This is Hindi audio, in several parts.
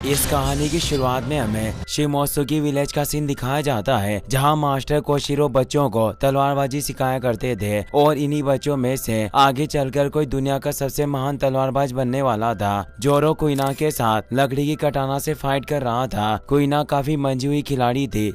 इस कहानी की शुरुआत में हमें शिमोत्सुकी विलेज का सीन दिखाया जाता है, जहां मास्टर कोशिरो बच्चों को तलवारबाजी सिखाया करते थे और इन्हीं बच्चों में से आगे चलकर कोई दुनिया का सबसे महान तलवारबाज बनने वाला था। जोरो कुइना के साथ लकड़ी की कटाना से फाइट कर रहा था। कुइना काफी मंजी हुई खिलाड़ी थी।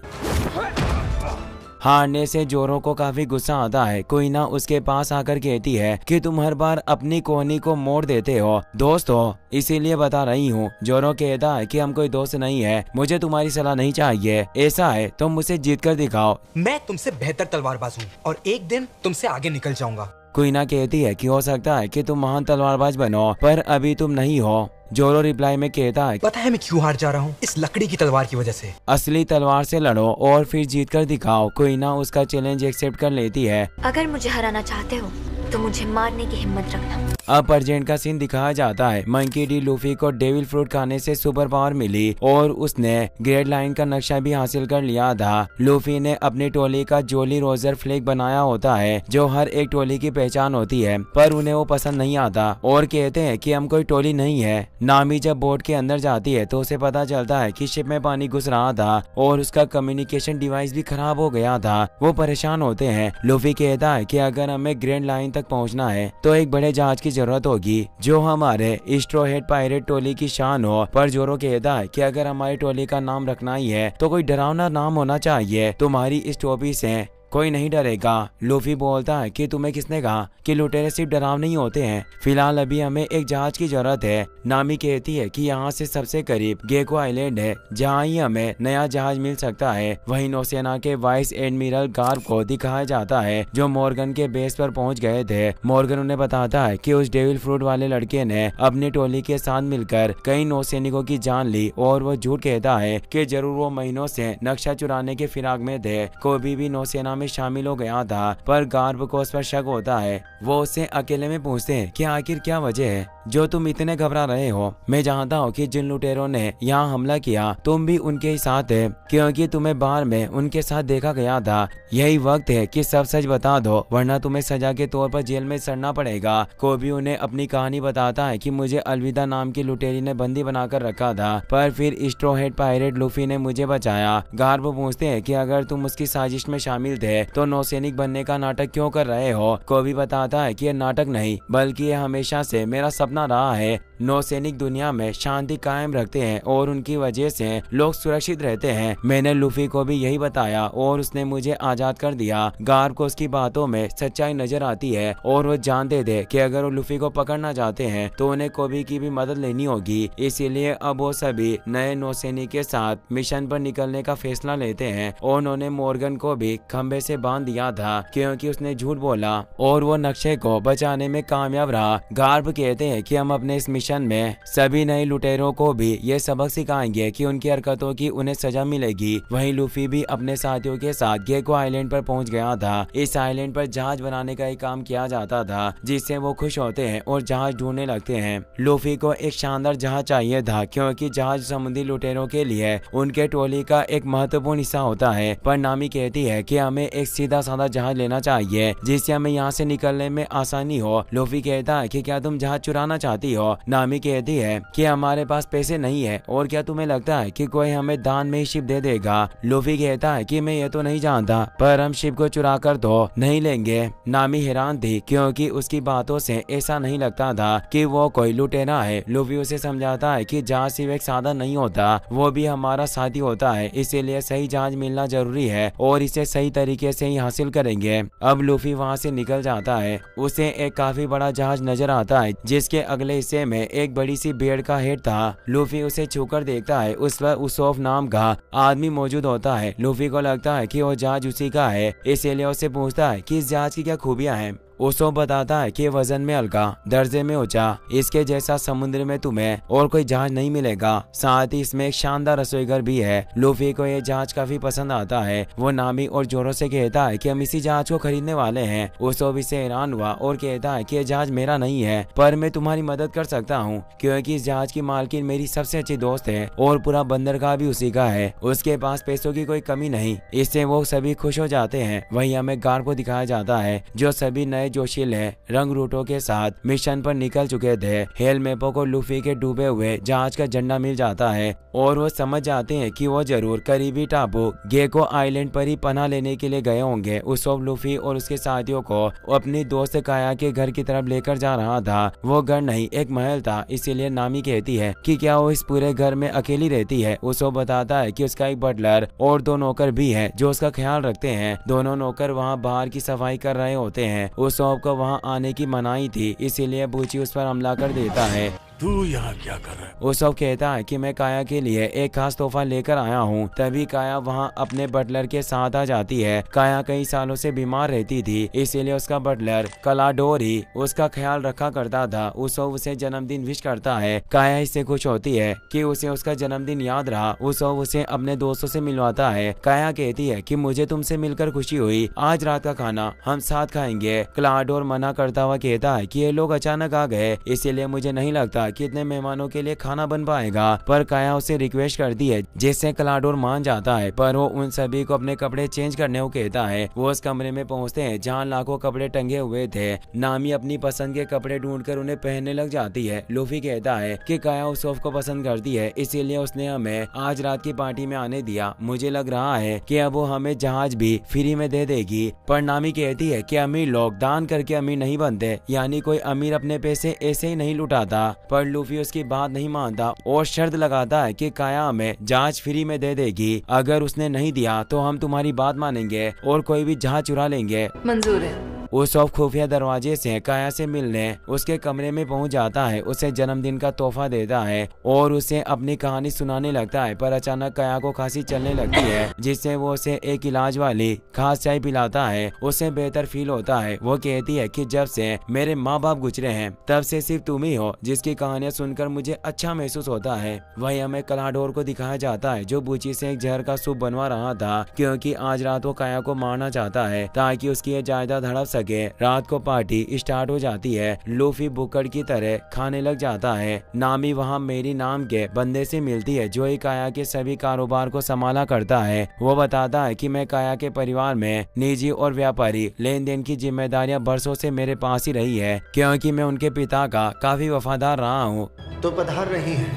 हारने से जोरो को काफी गुस्सा आता है। कुइना उसके पास आकर कहती है कि तुम हर बार अपनी कोहनी को मोड़ देते हो, दोस्त हो इसीलिए बता रही हूँ। जोरो कहता है कि हम कोई दोस्त नहीं है, मुझे तुम्हारी सलाह नहीं चाहिए। ऐसा है तो मुझसे जीत कर दिखाओ। मैं तुमसे बेहतर तलवारबाज हूँ और एक दिन तुमसे आगे निकल जाऊंगा। कुइना कहती है कि हो सकता है कि तुम महान तलवारबाज बनो, पर अभी तुम नहीं हो। जोरो रिप्लाई में कहता है, पता है मैं क्यों हार जा रहा हूँ? इस लकड़ी की तलवार की वजह से। असली तलवार से लड़ो और फिर जीत कर दिखाओ। कुइना उसका चैलेंज एक्सेप्ट कर लेती है। अगर मुझे हराना चाहते हो तो मुझे मारने की हिम्मत रखना। अब अर्जेंट का सीन दिखाया जाता है। मंकी डी लूफी को डेविल फ्रूट खाने से सुपर पावर मिली और उसने ग्रेड लाइन का नक्शा भी हासिल कर लिया था। लूफी ने अपनी टोली का जोली रोजर फ्लैग बनाया होता है, जो हर एक टोली की पहचान होती है, पर उन्हें वो पसंद नहीं आता और कहते हैं कि हम कोई टोली नहीं है। नामी जब बोट के अंदर जाती है तो उसे पता चलता है कि शिप में पानी घुस रहा था और उसका कम्युनिकेशन डिवाइस भी खराब हो गया था। वो परेशान होते हैं। लूफी कहता है कि अगर हमें ग्रैंड लाइन तक पहुंचना है तो एक बड़े जहाज की जरूरत होगी, जो हमारे स्ट्रो हेड पायरेट टोली की शान हो। पर जोरो कहता है कि अगर हमारी टोली का नाम रखना ही है तो कोई डरावना नाम होना चाहिए। तुम्हारी इस टोपी से कोई नहीं डरेगा। लूफी बोलता है कि तुम्हें किसने कहा कि लुटेरे सिर्फ डराव नहीं होते हैं, फिलहाल अभी हमें एक जहाज की जरूरत है। नामी कहती है कि यहाँ से सबसे करीब गेको आइलैंड है, जहाँ ही हमें नया जहाज मिल सकता है। वहीं नौसेना के वाइस एडमिरल गार्ब को दिखाया जाता है, जो मॉर्गन के बेस पर पहुंच गए थे। मॉर्गन उन्हें बताता है कि उस डेविल फ्रूट वाले लड़के ने अपनी टोली के साथ मिलकर कई नौसैनिकों की जान ली और वो झूठ कहता है कि जरूर वो महीनों से नक्शा चुराने के फिराक में थे। कोई भी नौसेना में शामिल हो गया था, पर गार्ब को उस पर शक होता है। वो उससे अकेले में पूछते हैं कि आखिर क्या वजह है जो तुम इतने घबरा रहे हो। मैं जानता हूँ कि जिन लुटेरों ने यहाँ हमला किया तुम भी उनके ही साथ है, क्योंकि तुम्हें बार में उनके साथ देखा गया था। यही वक्त है कि सब सच बता दो, वरना तुम्हें सजा के तौर पर जेल में सड़ना पड़ेगा। कोबी उन्हें अपनी कहानी बताता है कि मुझे अलविदा नाम की लुटेरी ने बंदी बनाकर रखा था, पर फिर स्ट्रो हेड पायरेट लूफी ने मुझे बचाया। गार्ब पूछते हैं कि अगर तुम उसकी साजिश में शामिल थे तो नौसैनिक बनने का नाटक क्यों कर रहे हो। कोबी बताता है कि यह नाटक नहीं, बल्कि यह हमेशा से मेरा सपना रहा है। नौसैनिक दुनिया में शांति कायम रखते हैं और उनकी वजह से लोग सुरक्षित रहते हैं। मैंने लूफी को भी यही बताया और उसने मुझे आजाद कर दिया। गार्ब को उसकी बातों में सच्चाई नजर आती है और वो जानते थे कि अगर वो लूफी को पकड़ना चाहते हैं तो उन्हें कोबी की भी मदद लेनी होगी। इसीलिए अब वो सभी नए नौसैनिक के साथ मिशन पर निकलने का फैसला लेते हैं और उन्होंने मॉर्गन को भी खंबे से बांध दिया था, क्योंकि उसने झूठ बोला और वो नक्शे को बचाने में कामयाब रहा। गार्ब कहते हैं कि हम अपने इस मिशन में सभी नए लुटेरों को भी ये सबक सिखाएंगे कि उनकी हरकतों की उन्हें सजा मिलेगी। वहीं लूफी भी अपने साथियों के साथ गेको आइलैंड पर पहुंच गया था। इस आइलैंड पर जहाज बनाने का एक काम किया जाता था, जिससे वो खुश होते हैं और जहाज ढूंढने लगते हैं। लूफी को एक शानदार जहाज चाहिए था, क्योंकि जहाज समुद्री लुटेरों के लिए उनके टोली का एक महत्वपूर्ण हिस्सा होता है। पर नामी कहती है कि हमें एक सीधा साधा जहाज लेना चाहिए, जिससे हमें यहाँ से निकलने में आसानी हो। लूफी कहता है कि क्या तुम जहाज चुराना चाहती हो। नामी कहती है कि हमारे पास पैसे नहीं है, और क्या तुम्हें लगता है कि कोई हमें दान में ही शिप दे देगा। लूफी कहता है कि मैं ये तो नहीं जानता, पर हम शिप को चुरा कर तो नहीं लेंगे। नामी हैरान थी, क्योंकि उसकी बातों से ऐसा नहीं लगता था कि वो कोई लुटेरा है। लूफी उसे समझाता है कि जहाज सिर्फ एक साधन नहीं होता, वो भी हमारा साथी होता है। इसीलिए सही जहाज मिलना जरूरी है और इसे सही तरीके से ही हासिल करेंगे। अब लूफी वहाँ से निकल जाता है। उसे एक काफी बड़ा जहाज नजर आता है, जिसके अगले हिस्से में एक बड़ी सी भेड़ का हेड था। लूफी उसे छूकर देखता है। उस पर उसोफ नाम का आदमी मौजूद होता है। लूफी को लगता है कि वो जहाज उसी का है, इसीलिए उससे पूछता है कि इस जहाज की क्या खूबियां हैं। उसो बताता है कि वजन में हल्का, दर्जे में ऊंचा, इसके जैसा समुद्र में तुम्हें और कोई जहाज नहीं मिलेगा। साथ ही इसमें एक शानदार रसोईघर भी है। लूफी को यह जहाज काफी पसंद आता है। वो नामी और जोरो से कहता है कि हम इसी जहाज को खरीदने वाले हैं। उसो भी से हैरान हुआ और कहता है कि यह जहाज मेरा नहीं है, पर मैं तुम्हारी मदद कर सकता हूँ, क्योंकि इस जहाज की मालकिन मेरी सबसे अच्छी दोस्त है और पूरा बंदरगाह भी उसी का है। उसके पास पैसों की कोई कमी नहीं। इससे वो सभी खुश हो जाते हैं। वहीं हमें गार्ब को दिखाया जाता है, जो सभी नए नए जोशीले रंग रूटों के साथ मिशन पर निकल चुके थे। हेल मेपो को लूफी के डूबे हुए जहाज का झंडा मिल जाता है और वो समझ जाते हैं कि वो जरूर करीबी टापू गेको आइलैंड पर ही पनाह लेने के लिए गए होंगे। उस वक्त लूफी और उसके साथियों को अपनी दोस्त काया के घर की तरफ लेकर जा रहा था। वो घर नहीं एक महल था, इसीलिए नामी कहती है कि क्या वो इस पूरे घर में अकेली रहती है। उसको बताता है कि उसका एक बटलर और 2 नौकर भी है जो उसका ख्याल रखते हैं। दोनों नौकर वहाँ बाहर की सफाई कर रहे होते हैं। उस को वहाँ आने की मनाही थी, इसीलिए बूची उस पर हमला कर देता है। तू यहाँ क्या कर रहा है? उसब कहता है कि मैं काया के लिए एक खास तोहफा लेकर आया हूँ। तभी काया वहाँ अपने बटलर के साथ आ जाती है। काया कई सालों से बीमार रहती थी, इसीलिए उसका बटलर कलाडोर ही उसका ख्याल रखा करता था। उसब उसे जन्मदिन विश करता है। काया इससे खुश होती है कि उसे उसका जन्मदिन याद रहा। उसब उसे अपने दोस्तों से मिलवाता है। काया कहती है कि मुझे तुमसे मिलकर खुशी हुई, आज रात का खाना हम साथ खाएंगे। क्लाडोर मना करता हुआ कहता है कि ये लोग अचानक आ गए, इसीलिए मुझे नहीं लगता कितने मेहमानों के लिए खाना बन पाएगा। पर काया उसे रिक्वेस्ट करती है जिससे क्लाडोर मान जाता है, पर वो उन सभी को अपने कपड़े चेंज करने को कहता है। वो उस कमरे में पहुंचते हैं जहां लाखों कपड़े टंगे हुए थे। नामी अपनी पसंद के कपड़े ढूंढकर उन्हें पहनने लग जाती है। लूफी कहता है कि काया उसोफ को पसंद करती है, इसीलिए उसने हमें आज रात की पार्टी में आने दिया। मुझे लग रहा है कि अब वो हमें जहाज भी फ्री में दे देगी। पर नामी कहती है कि अमीर लोग दान करके अमीर नहीं बनते, यानी कोई अमीर अपने पैसे ऐसे ही नहीं लुटाता। पर लूफी उसकी बात नहीं मानता और शर्त लगाता है कि काया हमें जहाज फ्री में दे देगी। अगर उसने नहीं दिया तो हम तुम्हारी बात मानेंगे और कोई भी जहाज चुरा लेंगे। मंजूर है। उसोफ खुफिया दरवाजे से काया से मिलने उसके कमरे में पहुंच जाता है। उसे जन्मदिन का तोहफा देता है और उसे अपनी कहानी सुनाने लगता है। पर अचानक काया को खांसी चलने लगती है, जिससे वो उसे एक इलाज वाली खास चाय पिलाता है। उसे बेहतर फील होता है। वो कहती है कि जब से मेरे माँ बाप गुजरे हैं तब से सिर्फ तुम ही हो जिसकी कहानियां सुनकर मुझे अच्छा महसूस होता है। वही हमें क्लाडोर को दिखाया जाता है जो बूची से एक जहर का सूप बनवा रहा था, क्योंकि आज रात वो काया को मारना चाहता है ताकि उसकी ये जायदाद हड़प सके। रात को पार्टी स्टार्ट हो जाती है। लूफी बुक्कड़ की तरह खाने लग जाता है। नामी वहाँ मेरी नाम के बंदे से मिलती है जो ही काया के सभी कारोबार को संभाला करता है। वो बताता है कि मैं काया के परिवार में निजी और व्यापारी लेन देन की जिम्मेदारियां बरसों से मेरे पास ही रही है, क्योंकि मैं उनके पिता का काफी वफादार रहा हूँ। तो पधार रही है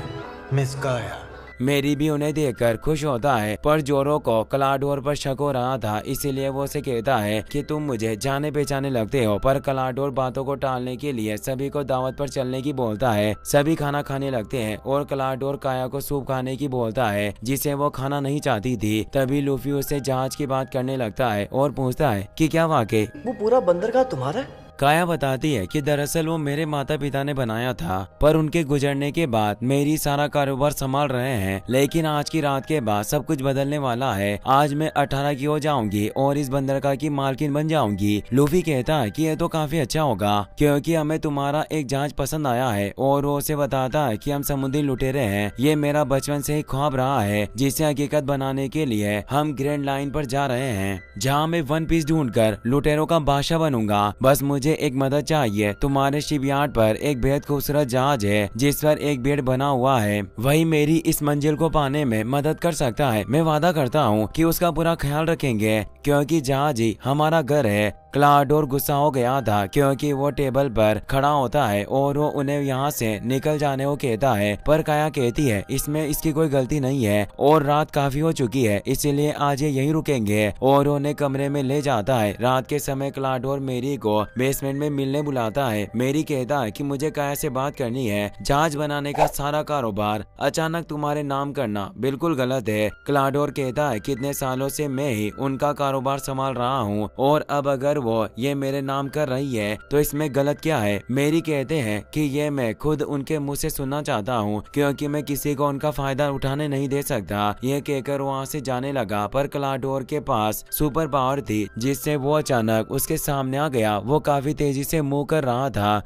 मिस काया। मेरी भी उन्हें देखकर खुश होता है। पर जोरो को क्लाडोर पर शक हो रहा था, इसीलिए वो उसे कहता है कि तुम मुझे जाने पहचाने लगते हो। पर क्लाडोर बातों को टालने के लिए सभी को दावत पर चलने की बोलता है। सभी खाना खाने लगते हैं और क्लाडोर काया को सूप खाने की बोलता है जिसे वो खाना नहीं चाहती थी। तभी लूफी उससे जहाज की बात करने लगता है और पूछता है कि क्या वाकई वो पूरा बंदरगाह तुम्हारा है? काया बताती है कि दरअसल वो मेरे माता पिता ने बनाया था, पर उनके गुजरने के बाद मेरी सारा कारोबार संभाल रहे हैं। लेकिन आज की रात के बाद सब कुछ बदलने वाला है। आज मैं 18 की हो जाऊंगी और इस बंदरगाह की मालकिन बन जाऊंगी। लूफी कहता है कि ये तो काफी अच्छा होगा क्योंकि हमें तुम्हारा एक जहाज पसंद आया है। और वो उसे बताता है कि हम समुद्री लुटेरे हैं। ये मेरा बचपन से ही ख्वाब रहा है जिसे हकीकत बनाने के लिए हम ग्रैंड लाइन पर जा रहे हैं, जहाँ मैं वन पीस ढूंढकर लुटेरों का बादशाह बनूंगा। बस मुझे एक मदद चाहिए। तुम्हारे शिपयार्ड पर एक बेहद खूबसूरत जहाज है जिस पर एक बेड बना हुआ है, वही मेरी इस मंजिल को पाने में मदद कर सकता है। मैं वादा करता हूँ कि उसका पूरा ख्याल रखेंगे क्योंकि जहाज ही हमारा घर है। क्लाडोर गुस्सा हो गया था क्योंकि वो टेबल पर खड़ा होता है और वो उन्हें यहाँ से निकल जाने को कहता है। पर काया कहती है इसमें इसकी कोई गलती नहीं है और रात काफी हो चुकी है, इसीलिए आज ये यहीं रुकेंगे। और उन्हें कमरे में ले जाता है। रात के समय क्लाडोर मेरी को बेसमेंट में मिलने बुलाता है। मेरी कहता है कि मुझे काया से बात करनी है। जहाज बनाने का सारा कारोबार अचानक तुम्हारे नाम करना बिल्कुल गलत है। क्लाडोर कहता है कितने सालों से मैं ही उनका कारोबार संभाल रहा हूँ और अब अगर वो ये मेरे नाम कर रही है तो इसमें गलत क्या है। मेरी कहते हैं कि ये मैं खुद उनके मुंह से सुनना चाहता हूँ क्योंकि मैं किसी को उनका फायदा उठाने नहीं दे सकता। ये कहकर वहाँ से जाने लगा। पर क्लाडोर के पास सुपर पावर थी जिससे वो अचानक उसके सामने आ गया। वो काफी तेजी से मूव कर रहा था।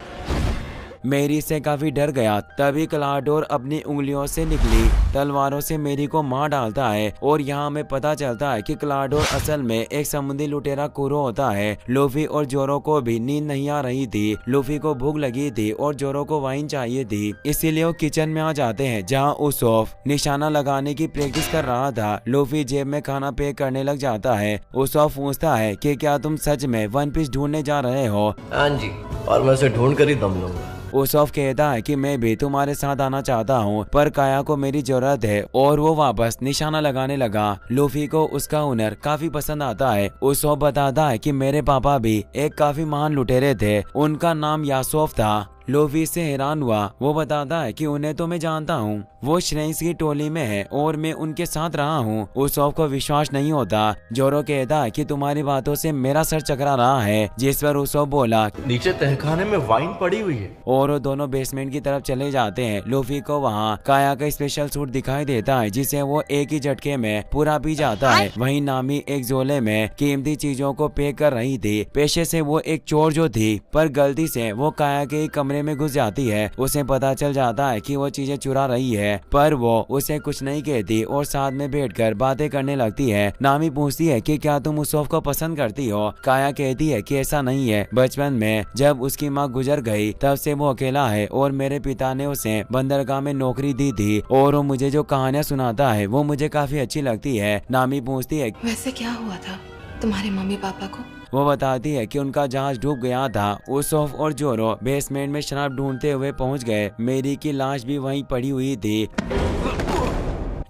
मेरी से काफी डर गया। तभी क्लाडोर अपनी उंगलियों से निकली तलवारों से मेरी को मार डालता है और यहाँ हमें पता चलता है कि क्लाडोर असल में एक समुद्री लुटेरा कुरो होता है। लूफी और जोरो को भी नींद नहीं आ रही थी। लूफी को भूख लगी थी और जोरो को वाइन चाहिए थी, इसीलिए वो किचन में आ जाते हैं जहाँ उसोफ निशाना लगाने की प्रैक्टिस कर रहा था। लूफी जेब में खाना पैक करने लग जाता है। उसोफ पूछता है कि क्या तुम सच में वन पीस ढूंढने जा रहे हो? हाँ जी, और मैं उसे ढूंढ कर ही दम लूंगा। उसोफ कहता है कि मैं भी तुम्हारे साथ आना चाहता हूँ, पर काया को मेरी जरूरत है, और वो वापस निशाना लगाने लगा। लूफी को उसका हुनर काफी पसंद आता है। उसोफ बताता है कि मेरे पापा भी एक काफी महान लुटेरे थे, उनका नाम यासोफ था। लूफी से हैरान हुआ। वो बताता है कि उन्हें तो मैं जानता हूँ, वो श्रेंस की टोली में है और मैं उनके साथ रहा हूँ। उसोफ को विश्वास नहीं होता। जोरो कहता है कि तुम्हारी बातों से मेरा सर चकरा रहा है, जिस पर उसोफ बोला नीचे तहखाने में वाइन पड़ी हुई है। और वो दोनों बेसमेंट की तरफ चले जाते हैं। लूफी को वहाँ काया का स्पेशल सूट दिखाई देता है, जिसे वो एक ही झटके में पूरा पी जाता है। वहीं नामी एक झोले में कीमती चीजों को पैक कर रही थी। पेशे से वो एक चोर जो थी, पर गलती से वो काया के कमरे में घुस जाती है। उसे पता चल जाता है कि वो चीजें चुरा रही है, पर वो उसे कुछ नहीं कहती और साथ में बैठकर बातें करने लगती है। नामी पूछती है कि क्या तुम उसोफ को पसंद करती हो? काया कहती है कि ऐसा नहीं है। बचपन में जब उसकी माँ गुजर गई तब से वो अकेला है और मेरे पिता ने उसे बंदरगाह में नौकरी दी थी और वो मुझे जो कहानियाँ सुनाता है वो मुझे काफी अच्छी लगती है। नामी पूछती है वैसे क्या हुआ था तुम्हारे मम्मी पापा को? वो बताती है कि उनका जहाज डूब गया था। उसोफ और जोरो बेसमेंट में शराब ढूंढते हुए पहुंच गए। मेरी की लाश भी वहीं पड़ी हुई थी।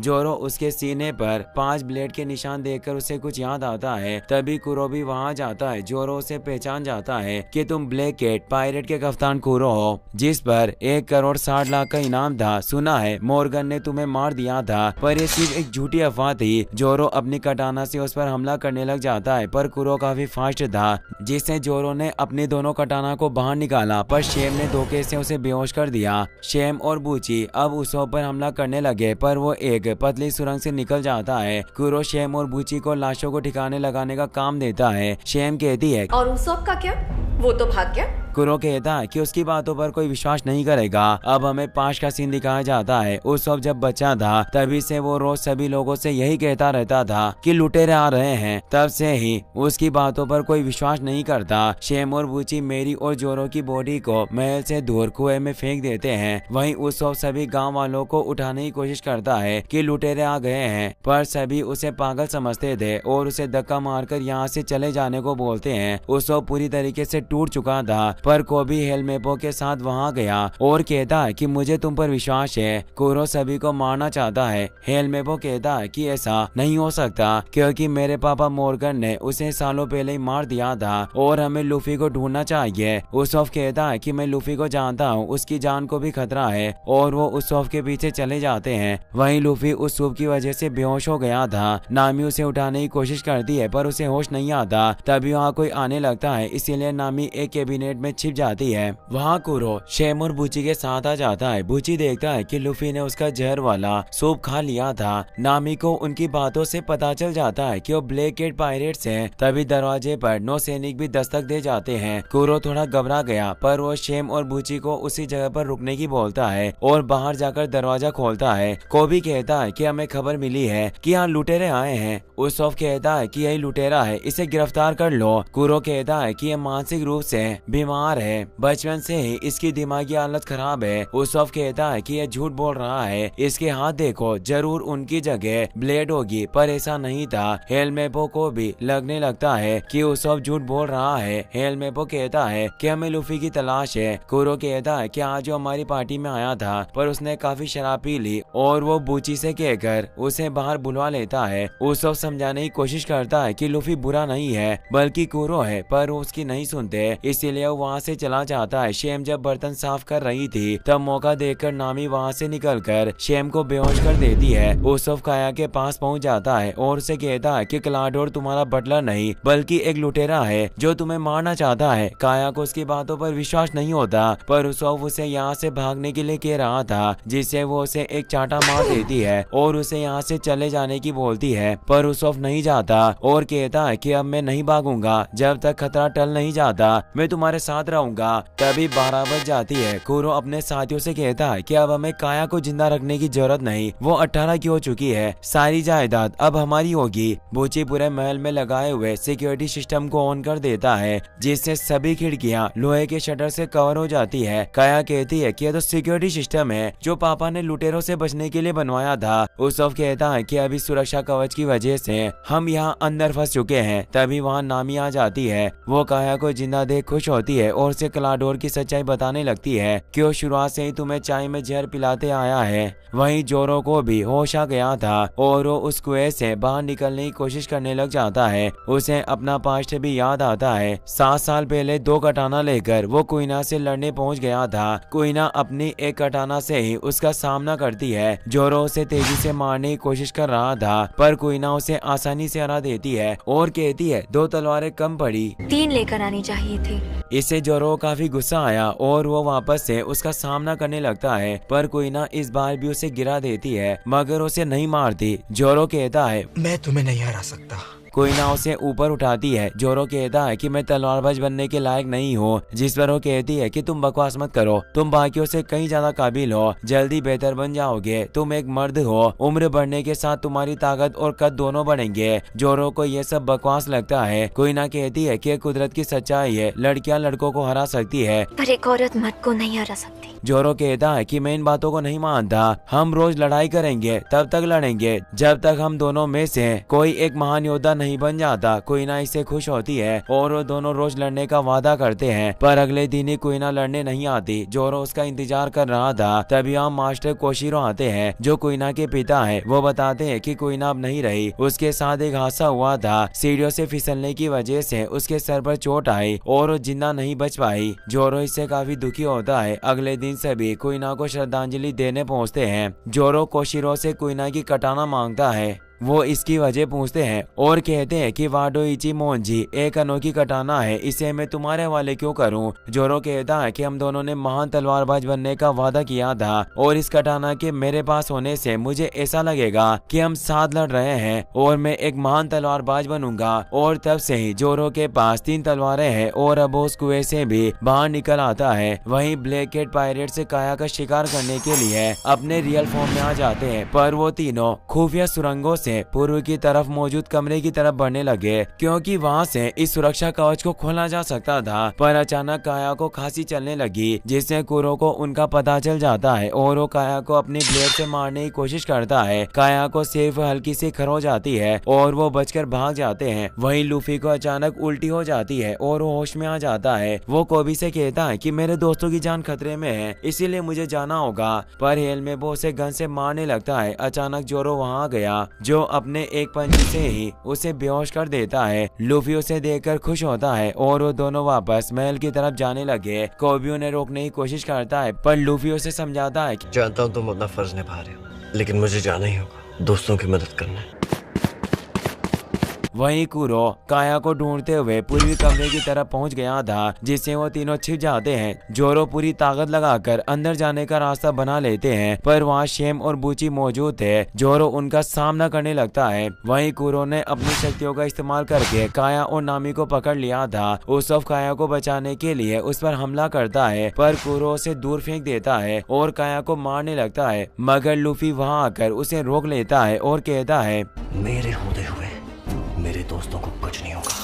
जोरो उसके सीने पर 5 ब्लेड के निशान देखकर उसे कुछ याद आता है। तभी कुरो भी वहां जाता है। जोरो उसे पहचान जाता है कि तुम ब्लैक कैट पायरेट के कप्तान कुरो हो, जिस पर 1 करोड़ 60 लाख का इनाम था। सुना है मॉर्गन ने तुम्हें मार दिया था, पर ये सिर्फ एक झूठी अफवाह थी। जोरो अपनी कटाना से उस पर हमला करने लग जाता है, पर कुरो काफी फास्ट था, जिससे जोरो ने अपने दोनों कटाना को बाहर निकाला, पर शेम ने धोखे से उसे बेहोश कर दिया। शेम और बूची अब उसों पर हमला करने लगे, पर वो एक पतली सुरंग से निकल जाता है। कुरो शेम और बूची को लाशों को ठिकाने लगाने का काम देता है। शेम कहती है और उसोफ का क्या? वो तो भाग गया। कुरो कहता है कि उसकी बातों पर कोई विश्वास नहीं करेगा। अब हमें 5 का सीन दिखाया जाता है। उसोफ जब बच्चा था तभी से वो रोज सभी लोगों से यही कहता रहता था कि लुटेरे आ रहे हैं। तब से ही उसकी बातों पर कोई विश्वास नहीं करता। शेम और बूची मेरी और जोरो की बॉडी को महल से दूर कुएं में फेंक देते हैं। वहीं उसोफ सभी गाँव वालों को उठाने की कोशिश करता है कि लुटेरे आ गए हैं, पर सभी उसे पागल समझते थे और उसे धक्का मारकर यहाँ से चले जाने को बोलते हैं। उसोफ पूरी तरीके से टूट चुका था, पर कोबी हेलमेपो के साथ वहां गया और कहता है कि मुझे तुम पर विश्वास है। कुरो सभी को मारना चाहता है। हेलमेपो कहता है कि ऐसा नहीं हो सकता, क्योंकि मेरे पापा मॉर्गन ने उसे सालों पहले ही मार दिया था और हमें लूफी को ढूंढना चाहिए। उसोफ कहता है कि मैं लूफी को जानता हूँ, उसकी जान को भी खतरा है, और वो उसोफ के पीछे चले जाते हैं। वहीं लूफी उस सूप की वजह से बेहोश हो गया था। नामी उसे उठाने की कोशिश करती है, पर उसे होश नहीं आता। तभी वहाँ कोई आने लगता है, इसीलिए नामी एक कैबिनेट में छिप जाती है। वहाँ कुरो शेम और बूची के साथ आ जाता है। बूची देखता है कि लूफी ने उसका जहर वाला सूप खा लिया था। नामी को उनकी बातों से पता चल जाता है कि वो ब्लैक कैट पायरेट्स हैं। तभी दरवाजे पर नौसैनिक भी दस्तक दे जाते हैं। कुरो थोड़ा घबरा गया, पर वो शेम और बूची को उसी जगह पर रुकने की बोलता है और बाहर जाकर दरवाजा खोलता है। कोबी कहता है कि हमें खबर मिली है कि यहाँ लुटेरे आए हैं। उसोफ कहता है कि यही लुटेरा है, इसे गिरफ्तार कर लो। कुरो कहता है कि यह मानसिक रूप से बीमार है, बचपन से ही इसकी दिमागी हालत खराब है। उसोफ कहता है कि यह झूठ बोल रहा है, इसके हाथ देखो, जरूर उनकी जगह ब्लेड होगी, पर ऐसा नहीं था। हेलमेपो को भी लगने लगता है कि उसोफ झूठ बोल रहा है। हेलमेपो कहता है कि हमें लूफी की तलाश है। कुरो कहता है कि आज वो हमारी पार्टी में आया था, पर उसने काफी शराब पी ली और वो बूची से कहकर उसे बाहर बुलवा लेता है। उसोफ समझाने की कोशिश करता है कि लूफी बुरा नहीं है, बल्कि कुरो है, पर वो उसकी नहीं सुनते, इसीलिए वो वहाँ से चला जाता है। शेम जब बर्तन साफ कर रही थी तब मौका देखकर नामी वहाँ से निकलकर शेम को बेहोश कर देती है। उसोफ काया के पास पहुँच जाता है और उसे कहता है कि क्लाडोर तुम्हारा बटलर नहीं बल्कि एक लुटेरा है जो तुम्हें मारना चाहता है। काया को उसकी बातों पर विश्वास नहीं होता, पर उसोफ उसे यहाँ से भागने के लिए कह रहा था, जिससे वो उसे एक चाटा मार देती है और उसे यहाँ से चले जाने की बोलती है, पर उसोफ नहीं जाता और कहता है कि अब मैं नहीं भागूंगा जब तक खतरा टल नहीं जाता। मैं तुम्हारे साथ साथ रहूंगा। तभी 12 बज जाती है। कुरो अपने साथियों से कहता है कि अब हमें काया को जिंदा रखने की जरूरत नहीं, वो 18 की हो चुकी है, सारी जायदाद अब हमारी होगी। बूची पूरे महल में लगाए हुए सिक्योरिटी सिस्टम को ऑन कर देता है, जिससे सभी खिड़कियां लोहे के शटर से कवर हो जाती है। काया कहती है कि यह तो सिक्योरिटी सिस्टम है जो पापा ने लुटेरों से बचने के लिए बनवाया था। उसफ कहता है कि अभी सुरक्षा कवच की वजह से हम यहाँ अंदर फंस चुके हैं। तभी वहाँ नामी आ जाती है। वो काया को जिंदा देख खुश होती है और उसे क्लाडोर की सच्चाई बताने लगती है कि वो शुरुआत से ही तुम्हें चाय में जहर पिलाते आया है। वहीं जोरो को भी होश आ गया था और वो उस कुएं से बाहर निकलने की कोशिश करने लग जाता है। उसे अपना पास्ट भी याद आता है। 7 साल पहले 2 कटाना लेकर वो कुइना से लड़ने पहुंच गया था। कुइना अपनी एक कटाना से ही उसका सामना करती है। जोरो उसे तेजी से मारने की कोशिश कर रहा था, पर कुइना उसे आसानी से हरा देती है और कहती है 2 तलवारें कम पड़ी, 3 लेकर आनी चाहिए थी। इससे जोरो काफी गुस्सा आया और वो वापस से उसका सामना करने लगता है, पर कुइना इस बार भी उसे गिरा देती है मगर उसे नहीं मारती। जोरो कहता है मैं तुम्हें नहीं हरा सकता। कुइना उसे ऊपर उठाती है। जोरो कहता है कि मैं तलवारबाज बनने के लायक नहीं हूँ, जिस पर वो कहती है कि तुम बकवास मत करो, तुम बाकियों से कहीं ज्यादा काबिल हो, जल्दी बेहतर बन जाओगे, तुम एक मर्द हो, उम्र बढ़ने के साथ तुम्हारी ताकत और कद दोनों बढ़ेंगे। जोरो को ये सब बकवास लगता है। कुइना कहती है कि कुदरत की सच्चाई है, लड़कियां लड़कों को हरा सकती है पर एक औरत मर्द को नहीं हरा सकती। जोरो कहता है कि मैं इन बातों को नहीं मानता, हम रोज लड़ाई करेंगे, तब तक लड़ेंगे जब तक हम दोनों में से कोई एक महान योद्धा नहीं बन जाता। कुइना इससे खुश होती है और वो दोनों रोज लड़ने का वादा करते हैं, पर अगले दिन ही कुइना लड़ने नहीं आती। जोरो उसका इंतजार कर रहा था। तभी हम मास्टर कोशिरो आते हैं जो कुइना के पिता है। वो बताते हैं कि कुइना अब नहीं रही, उसके साथ एक हादसा हुआ था, सीढ़ियों से फिसलने की वजह से उसके सर पर चोट आई और वो जिंदा नहीं बच पाई। जोरो इससे काफी दुखी होता है। अगले दिन सभी कुइना को श्रद्धांजलि देने पहुंचते हैं। जोरो कोशिरो से कुइना की कटाना मांगता है। वो इसकी वजह पूछते हैं और कहते हैं कि वाडो इची मोंजी एक अनोखी कटाना है, इसे मैं तुम्हारे हवाले क्यों करूं। जोरो कहता है कि हम दोनों ने महान तलवारबाज बनने का वादा किया था और इस कटाना के मेरे पास होने से मुझे ऐसा लगेगा कि हम साथ लड़ रहे हैं और मैं एक महान तलवारबाज बनूंगा। और तब से ही जोरो के पास 3 तलवारें हैं और अब उस कुएं से भी बाहर निकल आता है। वहीं ब्लैक कैट पायरेट से काया का शिकार करने के लिए अपने रियल फॉर्म में आ जाते हैं, पर वो तीनों खुफिया सुरंगों से पूर्व की तरफ मौजूद कमरे की तरफ बढ़ने लगे, क्योंकि वहां से इस सुरक्षा कवच को खोला जा सकता था। पर अचानक काया को खांसी चलने लगी, जिससे कुरो को उनका पता चल जाता है और वो काया को अपनी ब्लेड से मारने की कोशिश करता है। काया को सिर्फ हल्की सी खरोंच आती है और वो बचकर भाग जाते हैं। वहीं लूफी को अचानक उल्टी हो जाती है और वो होश में आ जाता है। वो कोबी से कहता है कि मेरे दोस्तों की जान खतरे में है, इसीलिए मुझे जाना होगा, पर हेल में वो उसे गन से मारने लगता है। अचानक जोरो वहाँ आ गया जो अपने एक पंच से ही उसे बेहोश कर देता है। लूफी उसे देखकर खुश होता है और वो दोनों वापस महल की तरफ जाने लगे। कोबी उन्हें रोकने की कोशिश करता है, पर लूफी उसे समझाता है कि जानता हूँ तुम अपना फर्ज निभा रहे हो, लेकिन मुझे जाना ही होगा, दोस्तों की मदद करना है। वहीं कुरो काया को ढूंढते हुए पूर्वी कमरे की तरफ पहुंच गया था, जिससे वो तीनों छिप जाते हैं। जोरो पूरी ताकत लगाकर अंदर जाने का रास्ता बना लेते हैं, पर वहां शेम और बूची मौजूद थे। जोरो उनका सामना करने लगता है। वहीं कुरो ने अपनी शक्तियों का इस्तेमाल करके काया और नामी को पकड़ लिया था। उसफ काया को बचाने के लिए उस पर हमला करता है, पर कुरो उसे दूर फेंक देता है और काया को मारने लगता है, मगर लूफी वहाँ आकर उसे रोक लेता है और कहता है मेरे होते हुए मेरे दोस्तों को कुछ नहीं होगा।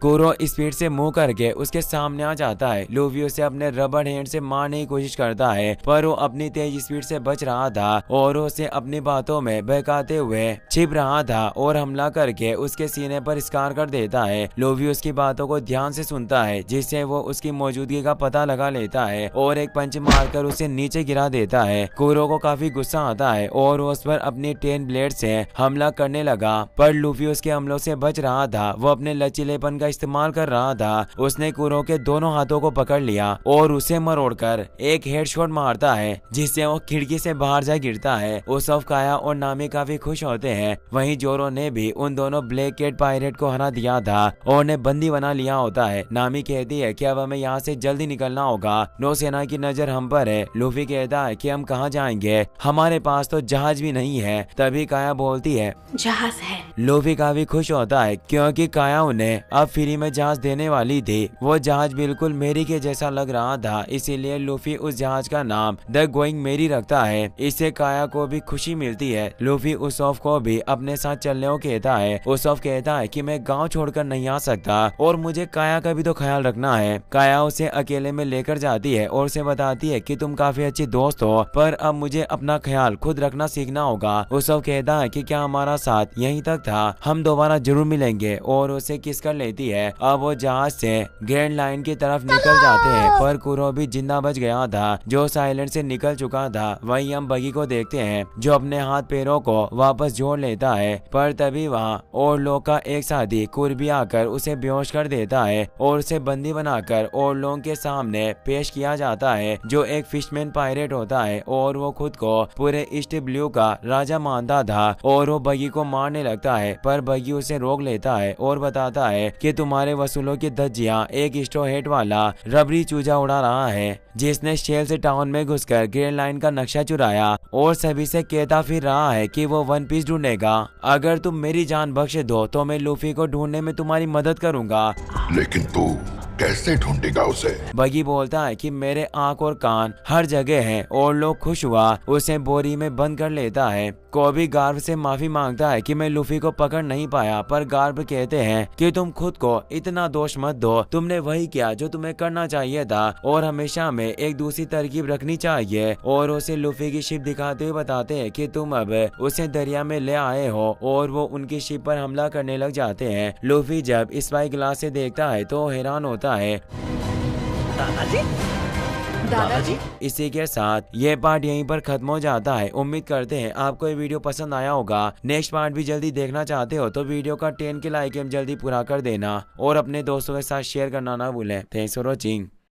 कुरो स्पीड से मुंह करके उसके सामने आ जाता है। लूफी उसे अपने रबड़ हैंड से मारने की कोशिश करता है, पर वो अपनी तेज स्पीड से बच रहा था और उसे अपनी बातों में बहकाते हुए छिप रहा था और हमला करके उसके सीने पर स्कार कर देता है। लूफी उसकी बातों को ध्यान से सुनता है, जिससे वो उसकी मौजूदगी का पता लगा लेता है और एक पंच मारकर उसे नीचे गिरा देता है। कुरो को काफी गुस्सा आता है और वो उस पर अपनी 10 ब्लेड से हमला करने लगा, पर लूफी उसके हमलों से बच रहा था। वो अपने लचीलेपन का इस्तेमाल कर रहा था। उसने कुरो के दोनों हाथों को पकड़ लिया और उसे मरोड़कर एक हेडशॉट मारता है, जिससे वो खिड़की से बाहर जा गिरता है। उसफ काया और नामी काफी खुश होते हैं। वहीं जोरो ने भी उन दोनों ब्लैक कैट पायरेट को हरा दिया था और उन्हें बंदी बना लिया होता है। नामी कहती है कि अब हमें यहाँ से जल्दी निकलना होगा, नौसेना की नजर हम पर है। लूफी कहता है कि हम कहाँ जाएंगे, हमारे पास तो जहाज भी नहीं है। तभी काया बोलती है जहाज है। लूफी काफी खुश होता है क्योंकि काया उन्हें अब फ्री में जहाज देने वाली थी। वो जहाज बिल्कुल मेरी के जैसा लग रहा था, इसीलिए लूफी उस जहाज का नाम द गोइंग मेरी रखता है। इससे काया को भी खुशी मिलती है। लूफी उसॉफ को भी अपने साथ चलने को कहता है। उसॉफ कहता है कि मैं गांव छोड़कर नहीं आ सकता और मुझे काया का भी तो ख्याल रखना है। काया उसे अकेले में लेकर जाती है और उसे बताती है कि तुम काफी अच्छी दोस्त हो, पर अब मुझे अपना ख्याल खुद रखना सीखना होगा। उसॉफ कहता है कि क्या हमारा साथ यहीं तक था, हम दोबारा जरूर मिलेंगे, और उसे किस कर लेती है। अब वो जहाज से ग्रैंड लाइन की तरफ निकल जाते हैं, पर कुरो भी जिंदा बच गया था जो साइलेंट से निकल चुका था। वहीं हम बगी को देखते हैं जो अपने हाथ पैरों को वापस जोड़ लेता है, पर तभी वहाँ और लोग का एक साथी कुर्बी आकर उसे बेहोश कर देता है और उसे बंदी बनाकर और लोगों के सामने पेश किया जाता है, जो एक फिशमैन पायरेट होता है और वो खुद को पूरे ईस्ट ब्लू का राजा मानता था और वो बगी को मारने लगता है, पर बगी उसे रोक लेता है और बताता है कि तुम्हारे वसूलों की धज्जियां एक स्ट्रॉ हेड वाला रबरी चूजा उड़ा रहा है जिसने शेल से टाउन में घुसकर ग्रैंड लाइन का नक्शा चुराया और सभी से कहता फिर रहा है कि वो वन पीस ढूंढेगा। अगर तुम मेरी जान बख्श दो तो मैं लूफी को ढूंढने में तुम्हारी मदद करूंगा। लेकिन तू कैसे ढूंढेगा उसे? बगी बोलता है कि मेरे आंख और कान हर जगह हैं और लोग खुश हुआ उसे बोरी में बंद कर लेता है। कोबी गार्व से माफी मांगता है कि मैं लूफी को पकड़ नहीं पाया, पर गार्व कहते हैं कि तुम खुद को इतना दोष मत दो, तुमने वही किया जो तुम्हें करना चाहिए था और हमेशा हमें एक दूसरी तरकीब रखनी चाहिए। और उसे लूफी की शिप दिखाते हुए बताते हैं कि तुम अब उसे दरिया में ले आए हो और वो उनकी शिप पर हमला करने लग जाते हैं। लूफी जब स्पाई ग्लास से देखता है तो हैरान होता है। दादाजी। इसी के साथ ये पार्ट यहीं पर खत्म हो जाता है। उम्मीद करते हैं आपको ये वीडियो पसंद आया होगा। नेक्स्ट पार्ट भी जल्दी देखना चाहते हो तो वीडियो का 10 के लाइक जल्दी पूरा कर देना और अपने दोस्तों के साथ शेयर करना ना भूलें। Thanks for watching.